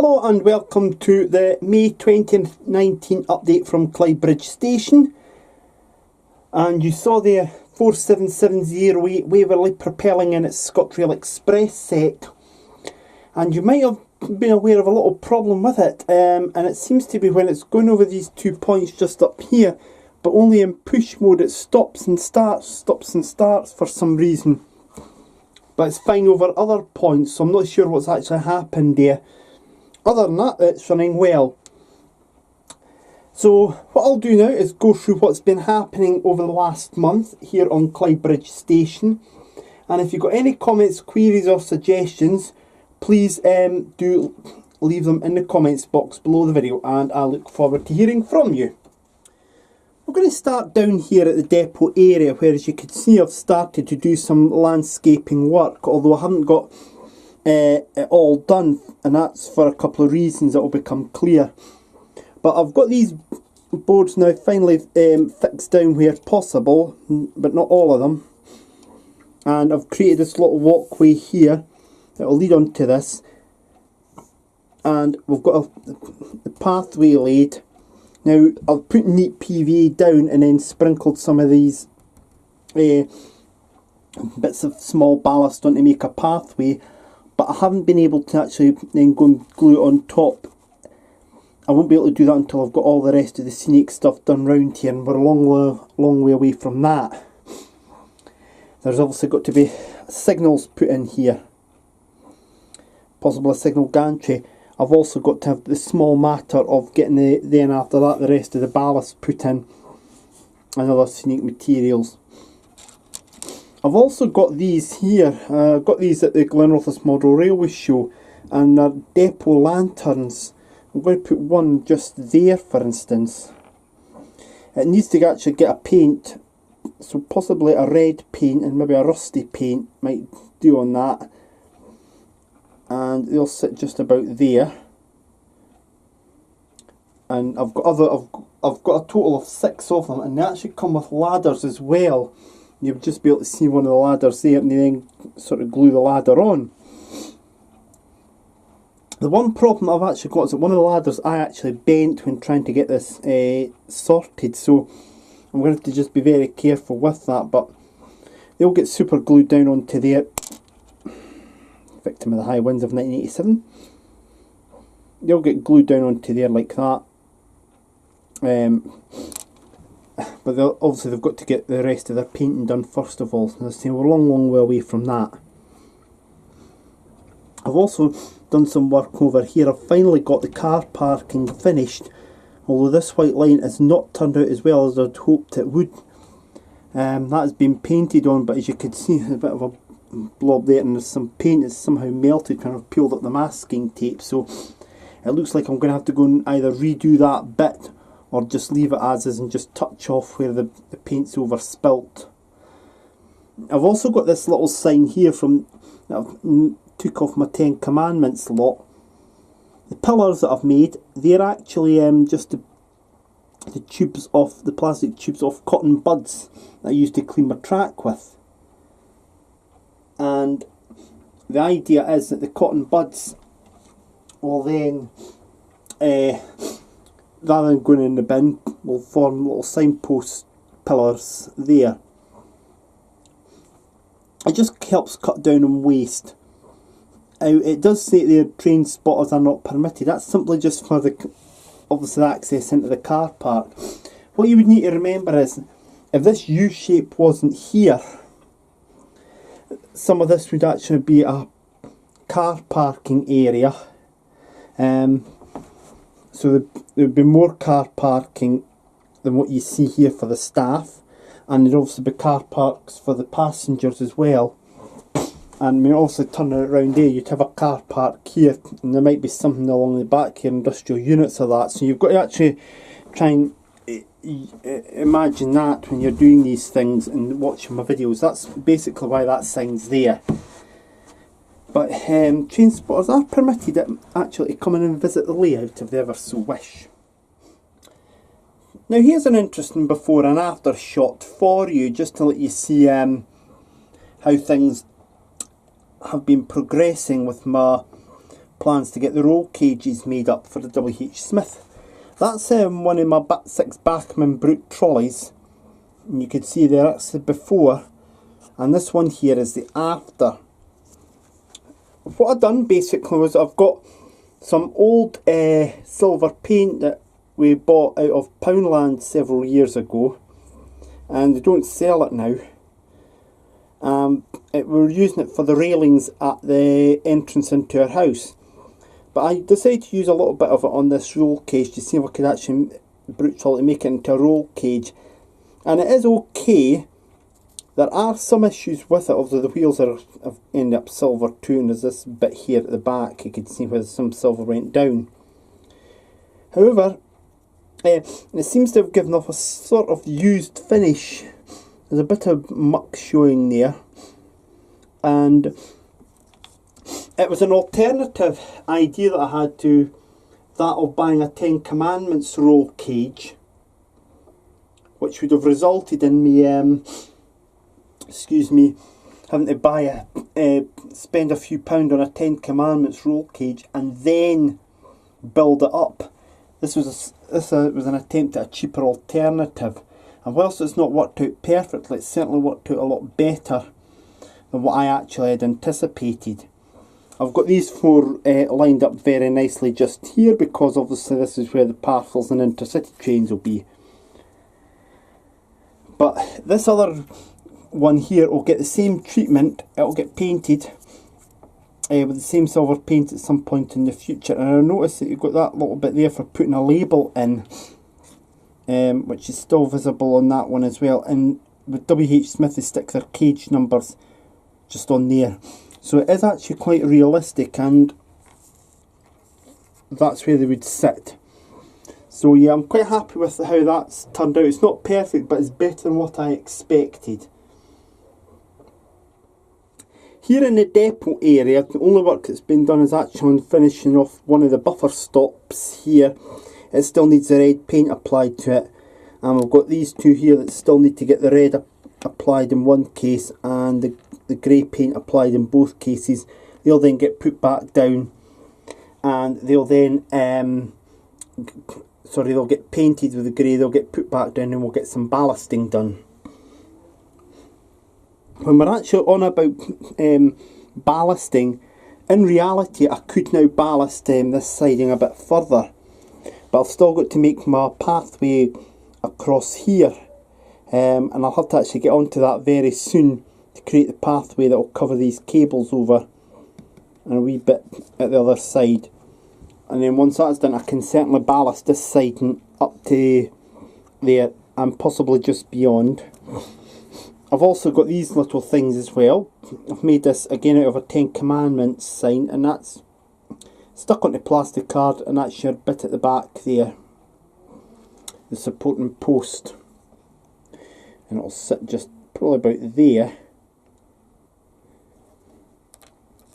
Hello and welcome to the May 2019 update from Clydebridge station. And you saw there 47708 Waverley propelling in its ScotRail Express set. And you might have been aware of a little problem with it. And it seems to be when it's going over these 2 points just up here, but only in push mode it stops and starts for some reason. But it's fine over other points, so I'm not sure what's actually happened there. Other than that, it's running well. So what I'll do now is go through what's been happening over the last month here on Clydebridge station. And if you've got any comments, queries or suggestions, please do leave them in the comments box below the video, and I look forward to hearing from you. We're going to start down here at the depot area, where as you can see I've started to do some landscaping work, although I haven't got it all done, and that's for a couple of reasons that will become clear. But I've got these boards now finally fixed down where possible, but not all of them. And I've created this little walkway here that will lead on to this. And we've got the pathway laid. Now I've put neat PVA down and then sprinkled some of these bits of small ballast on to make a pathway. But I haven't been able to actually then go and glue it on top. I won't be able to do that until I've got all the rest of the scenic stuff done round here, and we're a long way away from that. There's obviously got to be signals put in here, possibly a signal gantry. I've also got to have the small matter of getting then after that the rest of the ballast put in and other scenic materials. I've also got these here. I got these at the Glenrothes Model Railway Show, and they're depot lanterns. I'm going to put one just there, for instance. It needs to actually get a paint, so possibly a red paint and maybe a rusty paint might do on that. And they'll sit just about there. And I've got a total of 6 of them, and they actually come with ladders as well. You'll just be able to see one of the ladders there, and then sort of glue the ladder on. The one problem I've actually got is that one of the ladders I actually bent when trying to get this sorted, so I'm going to have to just be very careful with that. But they'll get super glued down onto there. Victim of the high winds of 1987. They'll get glued down onto there like that. But obviously they've got to get the rest of their painting done first of all. So we're a long way away from that. I've also done some work over here. I've finally got the car parking finished, although this white line has not turned out as well as I'd hoped it would. That has been painted on, but as you can see, a bit of a blob there, and there's some paint that's somehow melted when I've peeled up the masking tape, so it looks like I'm going to have to go and either redo that bit or just leave it as is and just touch off where the paint's over spilt. I've also got this little sign here from that I took off my 10 Commandments lot. The pillars that I've made, they're actually just the tubes off, the plastic tubes off cotton buds that I used to clean my track with. And the idea is that the cotton buds will then, rather than going in the bin, will form little signpost pillars there. It just helps cut down on waste. It does say there train spotters are not permitted. That's simply just for the obviously access into the car park. What you would need to remember is, if this U shape wasn't here, some of this would actually be a car parking area. So there would be more car parking than what you see here for the staff, and there'd also be car parks for the passengers as well. And also turning it around there, you'd have a car park here, and there might be something along the back here, industrial units of that. So you've got to actually try and imagine that when you're doing these things and watching my videos. That's basically why that sign's there. But train spotters are permitted actually to come in and visit the layout if they ever so wish. Now here's an interesting before and after shot for you, just to let you see how things have been progressing with my plans to get the roll cages made up for the W.H. Smith. That's one of my 6 Bachmann Brute trolleys, and you can see there that's the before, and this one here is the after. What I've done basically was I've got some old silver paint that we bought out of Poundland several years ago, and they don't sell it now. We're using it for the railings at the entrance into our house, but I decided to use a little bit of it on this roll cage to see if I could actually brute trolley make it into a roll cage, and it is okay. There are some issues with it, although the wheels have ended up silver too, and there's this bit here at the back you can see where some silver went down. However, it seems to have given off a sort of used finish. There's a bit of muck showing there, and it was an alternative idea that I had to that of buying a 10 Commandments roll cage, which would have resulted in me having to buy spend a few pound on a 10 Commandments roll cage and then build it up. This was an attempt at a cheaper alternative, and whilst it's not worked out perfectly, it's certainly worked out a lot better than what I actually had anticipated. I've got these 4 lined up very nicely just here, because obviously this is where the parcels and intercity trains will be. But this other one here will get the same treatment. It'll get painted with the same silver paint at some point in the future, and I noticed that you've got that little bit there for putting a label in, which is still visible on that one as well. And with W.H. Smith they stick their cage numbers just on there, so it is actually quite realistic, and that's where they would sit. So yeah, I'm quite happy with how that's turned out. It's not perfect, but it's better than what I expected. Here in the depot area, the only work that's been done is actually on finishing off one of the buffer stops here. It still needs the red paint applied to it, and we've got these 2 here that still need to get the red applied in one case and the grey paint applied in both cases. They'll then get put back down, and they'll then they'll get painted with the grey, they'll get put back down, and we'll get some ballasting done. When we're actually on about ballasting, in reality I could now ballast this siding a bit further, but I've still got to make my pathway across here, and I'll have to actually get onto that very soon to create the pathway that will cover these cables over and a wee bit at the other side. And then once that's done, I can certainly ballast this siding up to there and possibly just beyond. I've also got these little things as well. I've made this again out of a 10 Commandments sign, and that's stuck onto plastic card, and that's your bit at the back there, the supporting post, and it'll sit just probably about there,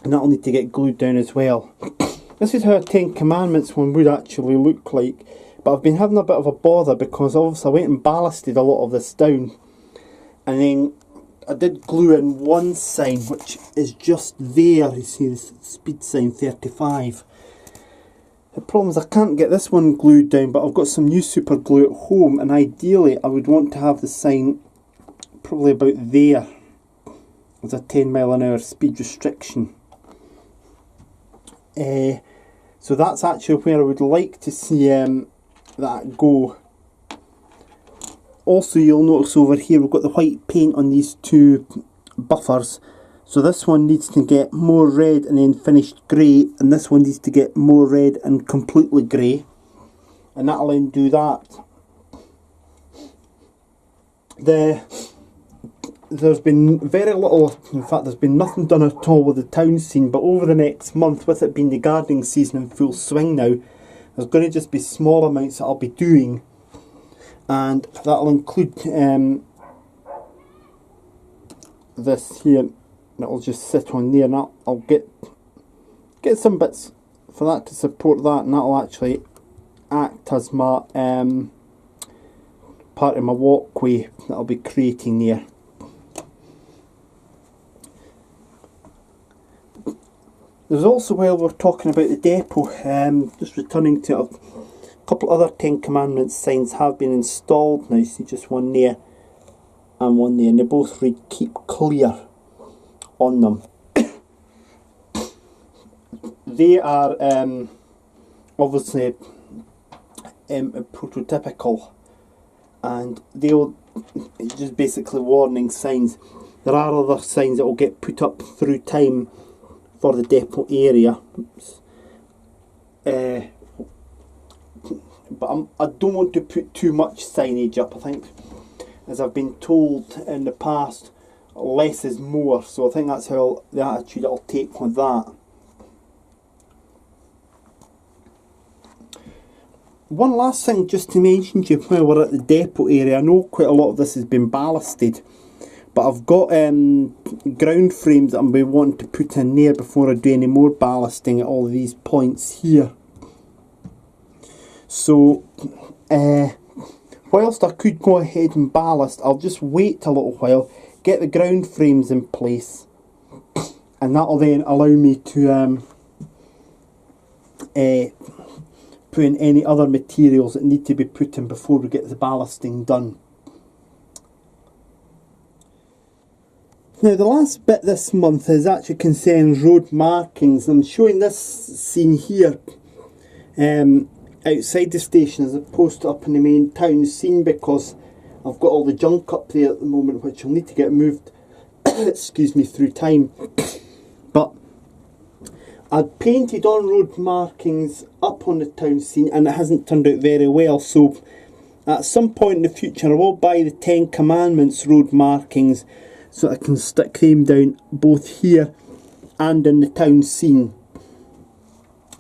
and that'll need to get glued down as well. This is how a 10 Commandments one would actually look like, but I've been having a bit of a bother because obviously I went and ballasted a lot of this down, and then I did glue in one sign which is just there. You see this speed sign 35. The problem is I can't get this one glued down, but I've got some new super glue at home, and ideally I would want to have the sign probably about there as a 10 mph speed restriction. So that's actually where I would like to see that go. Also, you'll notice over here we've got the white paint on these 2 buffers, so this one needs to get more red and then finished grey, and this one needs to get more red and completely grey, and that'll then do that. There's been very little, in fact there's been nothing done at all with the town scene, but over the next month, with it being the gardening season in full swing now, there's going to just be small amounts that I'll be doing, and that'll include this here, that'll just sit on there, and I'll get some bits for that to support that, and that'll actually act as my part of my walkway that I'll be creating there. There's also, while we're talking about the depot, just returning to a couple other Ten Commandments signs have been installed now. See just one there and one there, and they both read "Keep Clear" on them. They are obviously prototypical, and they'll just basically warning signs. There are other signs that will get put up through time for the depot area, but I don't want to put too much signage up. I think, as I've been told in the past, less is more, so I think that's how the attitude I'll take with that. One last thing just to mention to you while we're at the depot area. I know quite a lot of this has been ballasted, but I've got ground frames that I'm going to want to put in there before I do any more ballasting at all of these points here. So whilst I could go ahead and ballast, I'll just wait a little while, get the ground frames in place, and that'll then allow me to put in any other materials that need to be put in before we get the ballasting done. Now, the last bit this month is actually concerns road markings. I'm showing this scene here outside the station as opposed to up in the main town scene, because I've got all the junk up there at the moment which will need to get moved excuse me, through time. But I'd painted on road markings up on the town scene and it hasn't turned out very well, so at some point in the future I will buy the Ten Commandments road markings so I can stick them down both here and in the town scene.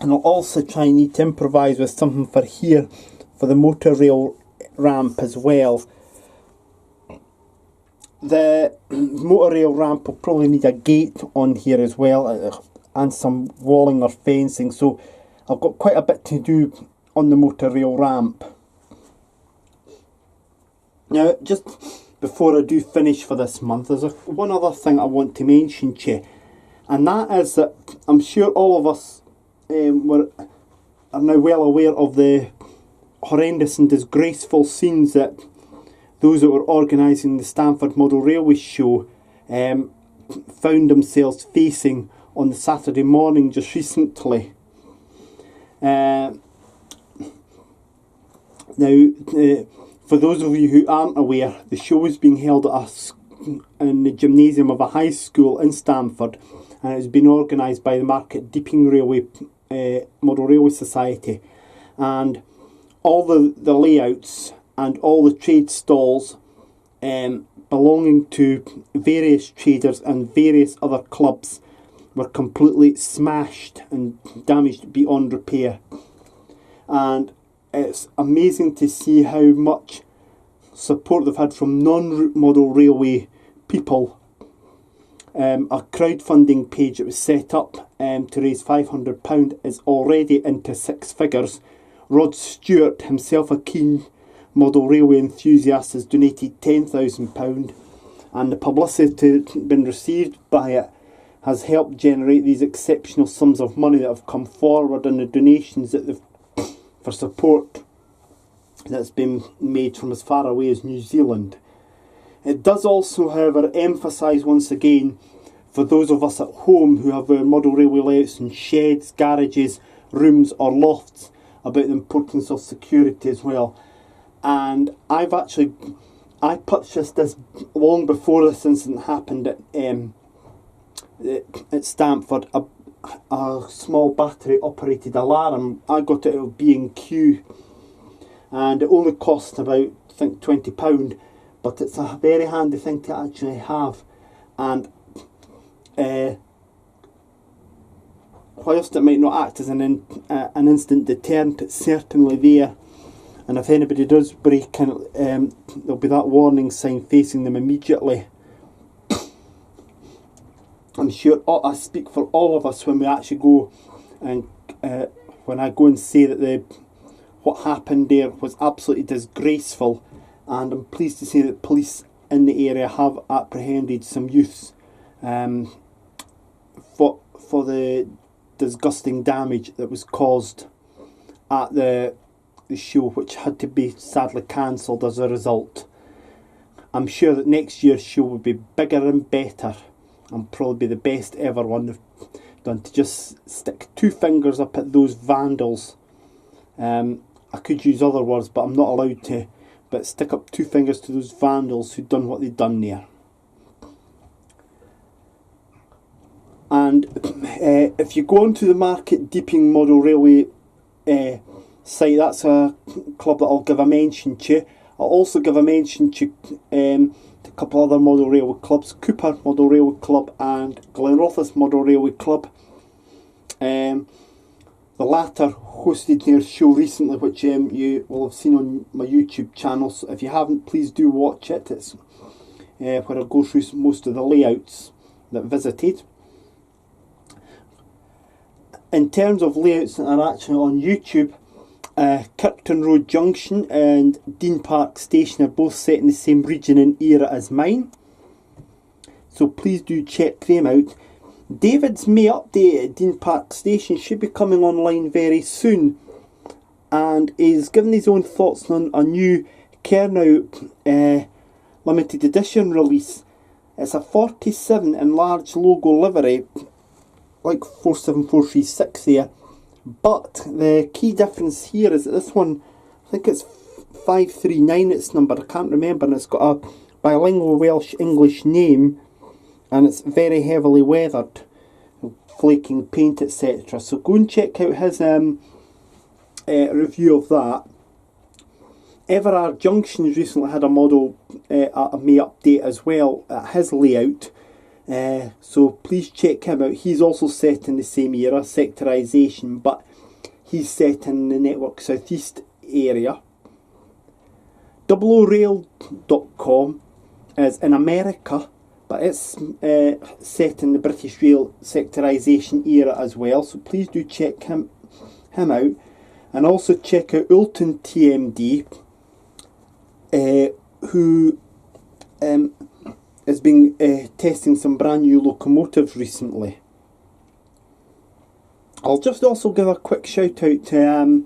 And I'll also try and need to improvise with something for here for the motor rail ramp as well. The motor rail ramp will probably need a gate on here as well, and some walling or fencing, so I've got quite a bit to do on the motor rail ramp. Now, just before I do finish for this month, there's one other thing I want to mention to you, and that is that I'm sure all of us are now well aware of the horrendous and disgraceful scenes that those that were organising the Stamford Model Railway Show found themselves facing on the Saturday morning just recently. Now, for those of you who aren't aware, the show is being held in the gymnasium of a high school in Stamford, and it has been organised by the Market Deeping Railway Model Railway Society, and all the layouts and all the trade stalls belonging to various traders and various other clubs were completely smashed and damaged beyond repair. And it's amazing to see how much support they've had from non-route model railway people. A crowdfunding page that was set up to raise £500 is already into six figures. Rod Stewart, himself a keen model railway enthusiast, has donated £10,000, and the publicity been received by it has helped generate these exceptional sums of money that have come forward, and the donations that they've for support that's been made from as far away as New Zealand. It does also, however, emphasise once again, for those of us at home who have our model railway layouts in sheds, garages, rooms or lofts, about the importance of security as well. And I purchased this long before this incident happened at Stamford, a small battery operated alarm. I got it at B&Q, and it only cost about, I think, £20, but it's a very handy thing to actually have. And whilst it might not act as an instant deterrent, it's certainly there, and if anybody does break in, there'll be that warning sign facing them immediately. I'm sure I speak for all of us when we actually go and when I go and say that what happened there was absolutely disgraceful, and I'm pleased to say that police in the area have apprehended some youths for the disgusting damage that was caused at the show, which had to be sadly cancelled as a result. I'm sure that next year's show will be bigger and better and probably be the best ever one done. To just stick 2 fingers up at those vandals. I could use other words, but I'm not allowed to. But stick up 2 fingers to those vandals who'd done what they'd done there. And if you go onto the Market Deeping Model Railway site, that's a club that I'll give a mention to. I'll also give a mention to a couple other model railway clubs, Cooper Model Railway Club and Glenrothes Model Railway Club. The latter hosted their show recently, which you will have seen on my YouTube channel. So if you haven't, please do watch it. It's where I go through most of the layouts that I visited. In terms of layouts that are actually on YouTube, Kirkton Road Junction and Dean Park Station are both set in the same region and era as mine, so please do check them out. David's May update at Dean Park Station should be coming online very soon, and he's given his own thoughts on a new Kernow limited edition release. It's a 47 enlarged logo livery, like 47436 there. But the key difference here is that this one, I think it's 539 its number, I can't remember, and it's got a bilingual Welsh-English name, and it's very heavily weathered, flaking paint, etc. So go and check out his review of that. Everard Junctions recently had a model, a May update as well, at his layout. So please check him out. He's also set in the same era, sectorisation, but he's set in the Network Southeast area. OORail.com is in America, but it's set in the British Rail sectorisation era as well, so please do check him out. And also check out Ulton TMD, who has been testing some brand new locomotives recently. I'll just also give a quick shout out to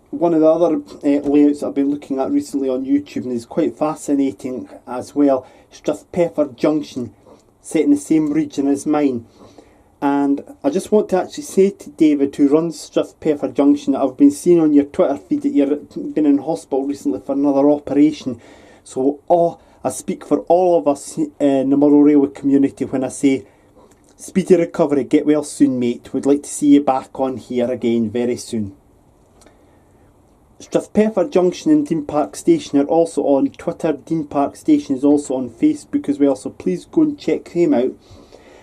one of the other layouts I've been looking at recently on YouTube, and is quite fascinating as well. Strathpeffer Junction, set in the same region as mine. And I just want to actually say to David, who runs Strathpeffer Junction, that I've been seeing on your Twitter feed that you've been in hospital recently for another operation. So I speak for all of us in the model railway community when I say speedy recovery, get well soon mate, would like to see you back on here again very soon. Strathpeffer Junction and Dean Park Station are also on Twitter. Dean Park Station is also on Facebook as well, so please go and check them out.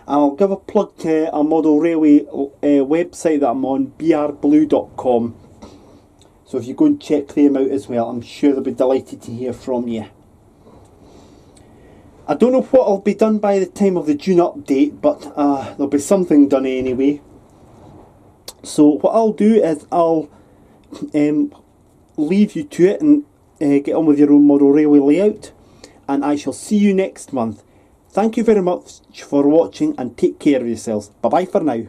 And I'll give a plug to a model railway website that I'm on, brblue.com. So if you go and check them out as well, I'm sure they'll be delighted to hear from you. I don't know what will be done by the time of the June update, but there'll be something done anyway. So what I'll do is I'll leave you to it and get on with your own model railway layout, and I shall see you next month. Thank you very much for watching, and take care of yourselves. Bye bye for now.